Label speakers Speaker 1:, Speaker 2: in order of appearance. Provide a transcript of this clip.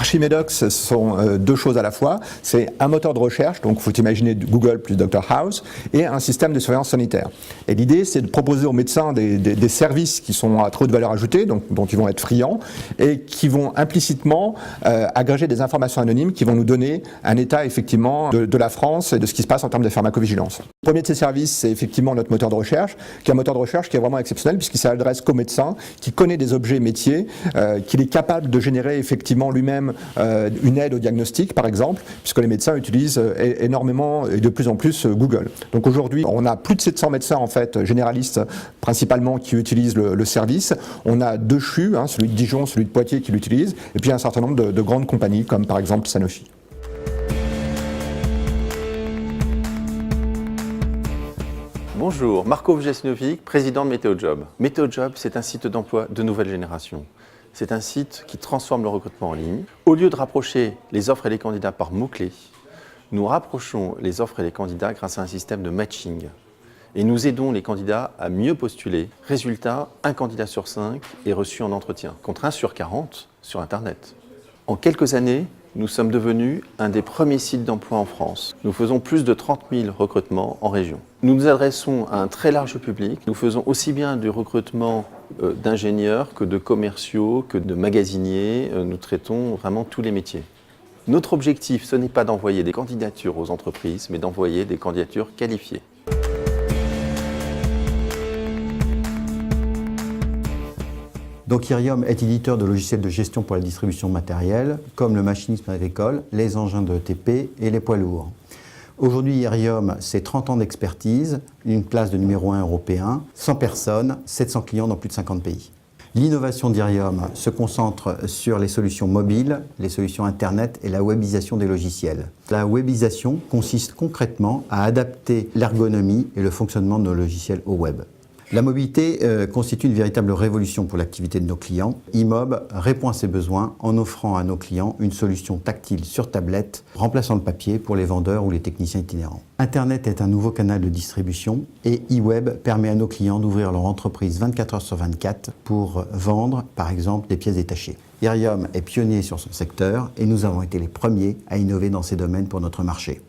Speaker 1: Archimedox, ce sont deux choses à la fois. C'est un moteur de recherche, donc il faut imaginer Google plus Dr House, et un système de surveillance sanitaire. Et l'idée, c'est de proposer aux médecins des services qui sont à trop de valeur ajoutée, donc, dont ils vont être friands, et qui vont implicitement agréger des informations anonymes qui vont nous donner un état effectivement de la France et de ce qui se passe en termes de pharmacovigilance. Le premier de ces services, c'est effectivement notre moteur de recherche, qui est un moteur de recherche qui est vraiment exceptionnel puisqu'il s'adresse qu'aux médecins, qui connaît des objets métiers, qu'il est capable de générer effectivement lui-même une aide au diagnostic, par exemple, puisque les médecins utilisent énormément et de plus en plus Google. Donc aujourd'hui, on a plus de 700 médecins en fait, généralistes principalement, qui utilisent le service. On a deux CHU, celui de Dijon, celui de Poitiers qui l'utilisent, et puis un certain nombre de grandes compagnies comme par exemple Sanofi.
Speaker 2: Bonjour, Marco Vjesnovic, président de MétéoJob. MétéoJob, c'est un site d'emploi de nouvelle génération. C'est un site qui transforme le recrutement en ligne. Au lieu de rapprocher les offres et les candidats par mots-clés, nous rapprochons les offres et les candidats grâce à un système de matching. Et nous aidons les candidats à mieux postuler. Résultat, un candidat sur 5 est reçu en entretien, contre 1 sur 40 sur Internet. En quelques années, nous sommes devenus un des premiers sites d'emploi en France. Nous faisons plus de 30 000 recrutements en région. Nous nous adressons à un très large public. Nous faisons aussi bien du recrutement d'ingénieurs que de commerciaux, que de magasiniers. Nous traitons vraiment tous les métiers. Notre objectif, ce n'est pas d'envoyer des candidatures aux entreprises, mais d'envoyer des candidatures qualifiées.
Speaker 3: Donc Irium est éditeur de logiciels de gestion pour la distribution matérielle, comme le machinisme agricole, les engins de TP et les poids lourds. Aujourd'hui, Irium, c'est 30 ans d'expertise, une place de numéro 1 européen, 100 personnes, 700 clients dans plus de 50 pays. L'innovation d'Irium se concentre sur les solutions mobiles, les solutions Internet et la webisation des logiciels. La webisation consiste concrètement à adapter l'ergonomie et le fonctionnement de nos logiciels au web. La mobilité constitue une véritable révolution pour l'activité de nos clients. Imob répond à ces besoins en offrant à nos clients une solution tactile sur tablette, remplaçant le papier pour les vendeurs ou les techniciens itinérants. Internet est un nouveau canal de distribution et eWeb permet à nos clients d'ouvrir leur entreprise 24 heures sur 24 pour vendre, par exemple, des pièces détachées. Irium est pionnier sur son secteur et nous avons été les premiers à innover dans ces domaines pour notre marché.